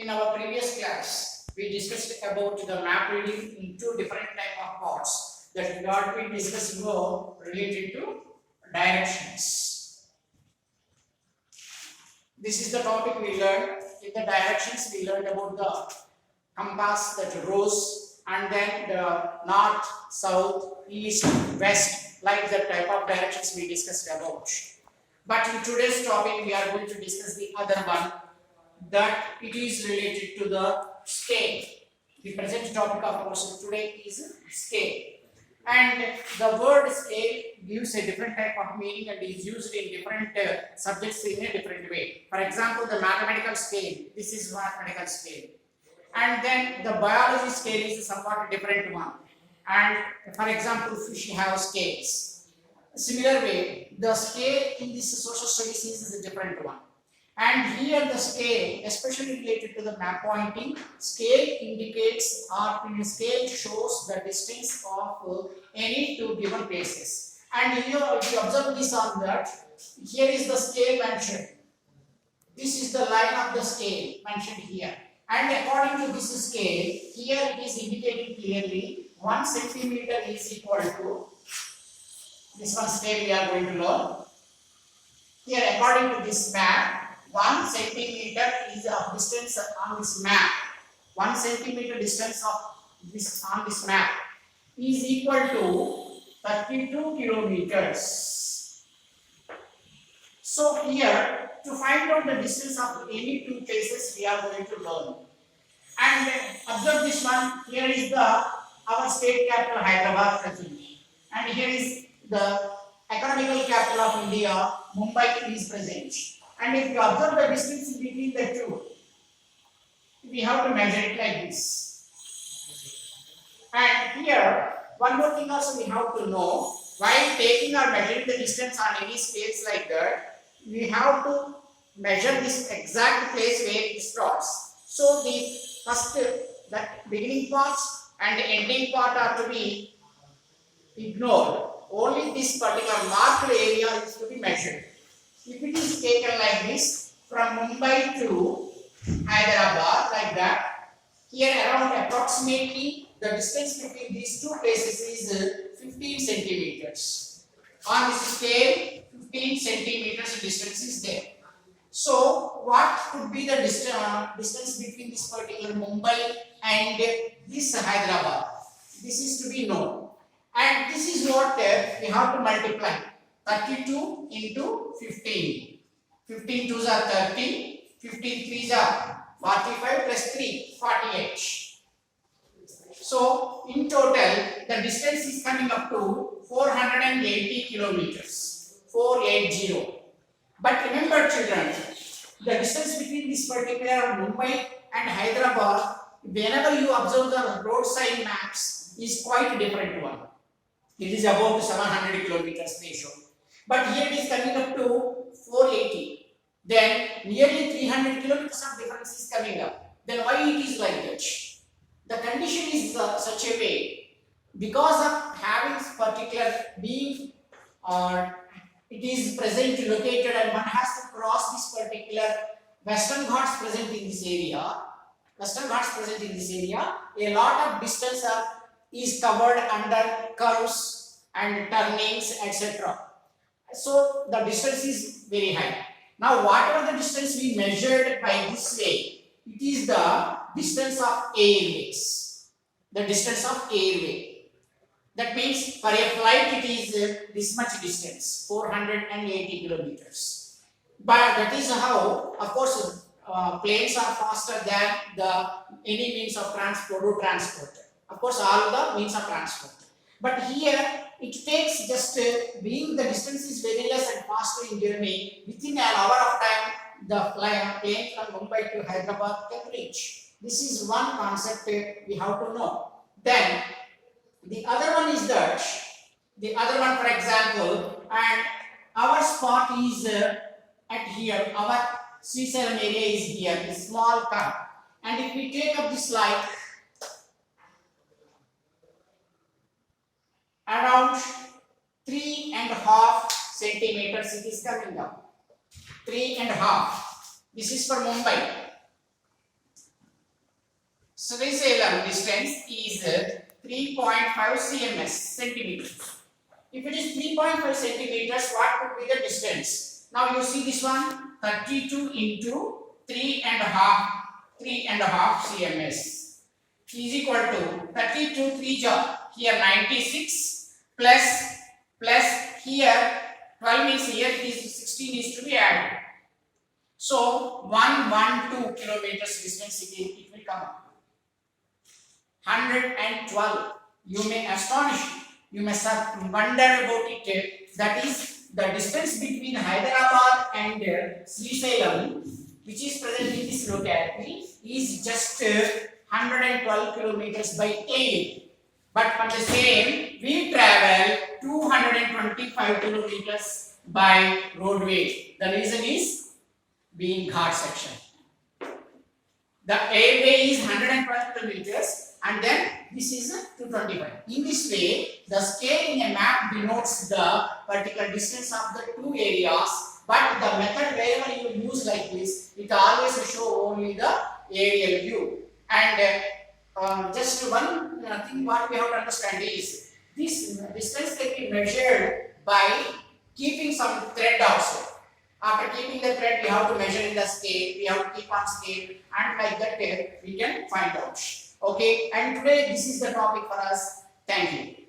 In our previous class, we discussed about the map reading in two different type of parts. That what we discussed were related to directions. This is the topic we learned. In the directions, we learned about the compass, that rose, and then the north, south, east, west, like that type of directions we discussed about. But in today's topic, we are going to discuss the other one, that it is related to the scale. The present topic of ours today is scale. And the word scale gives a different type of meaning and is used in different subjects in a different way. For example, the mathematical scale, this is mathematical scale. And then the biology scale is a somewhat different one. And for example, fish have scales. Similar way, the scale in this social studies is a different one. And here the scale, especially related to the map pointing, scale indicates or scale shows the distance of any two given places. And here, if you observe this on that, here is the scale mentioned. This is the line of the scale mentioned here. And according to this scale, here it is indicating clearly 1 centimeter is equal to this one scale we are going to learn. Here, according to this map, 1 centimeter is of distance on this map. 1 centimeter distance of this on this map is equal to 32 kilometers. So here, to find out the distance of any two places, we are going to learn. And observe this one. Here is the our state capital Hyderabad present, and here is the economical capital of India, Mumbai is present. And if you observe the distance between the two, we have to measure it like this. And here, one more thing also we have to know, while taking or measuring the distance on any scales like that, we have to measure this exact place where it starts. So the first, that beginning parts and the ending part are to be ignored. Only this particular marked area is to be measured. If it is taken like this, from Mumbai to Hyderabad, like that, here around approximately the distance between these two places is 15 centimeters. On this scale, 15 centimeters distance is there. So, what could be the distance between this particular Mumbai and this Hyderabad? This is to be known. And this is what we have to multiply. 32 into 15. 15 2s are 30. 15 3s are 45 plus 3, 48. So, in total, the distance is coming up to 480 kilometers. 480. But remember, children, the distance between this particular Mumbai and Hyderabad, whenever you observe the roadside maps, is quite a different one. It is about 700 kilometers they show. But here it is coming up to 480. Then nearly 300 kilometers of difference is coming up. Then why it is like that? The condition is such a way, because of having particular being it is present located and one has to cross this particular Western Ghats present in this area. Western Ghats present in this area. A lot of distance is covered under curves and turnings, etc. So the distance is very high. Now whatever the distance we measured by this way, it is the distance of airways. The distance of airway. That means for a flight it is this much distance, 480 kilometers. But that is how, of course, planes are faster than any means of transport or transport. Of course, all the means of transport. But here, it takes just being the distance is very less and faster in journey, within an hour of time, the plane from Mumbai to Hyderabad can reach. This is one concept we have to know. Then, the other one is that, the other one, for example, and our spot is at here, our Srisalam area is here, this small car. And if we take up this light, around 3.5 centimeters it is coming up. 3.5. This is for Mumbai. Srisalem distance is 3.5 cms centimeters. If it is 3.5 centimeters, what could be the distance? Now you see this one, 32 into 3.5 cms is equal to 32 3 here 96 plus here 12 means here it is 16 is to be added. So 112 kilometers distance it will come. 112. You may astonish. You must have wondered about it. That is the distance between Hyderabad and Srisalem, which is present in this locality, is just 112 kilometers by air. But on the same, we travel 225 kilometers by roadway. The reason is being Ghat section. The airway is 112 kilometers. And then this is 225. In this way, the scale in a map denotes the particular distance of the two areas. But the method wherever you use like this, it always will show only the aerial view. And just one thing what we have to understand is this distance can be measured by keeping some thread also. After keeping the thread, we have to measure in the scale. We have to keep on scale, and like that we can find out. Okay, and today this is the topic for us. Thank you.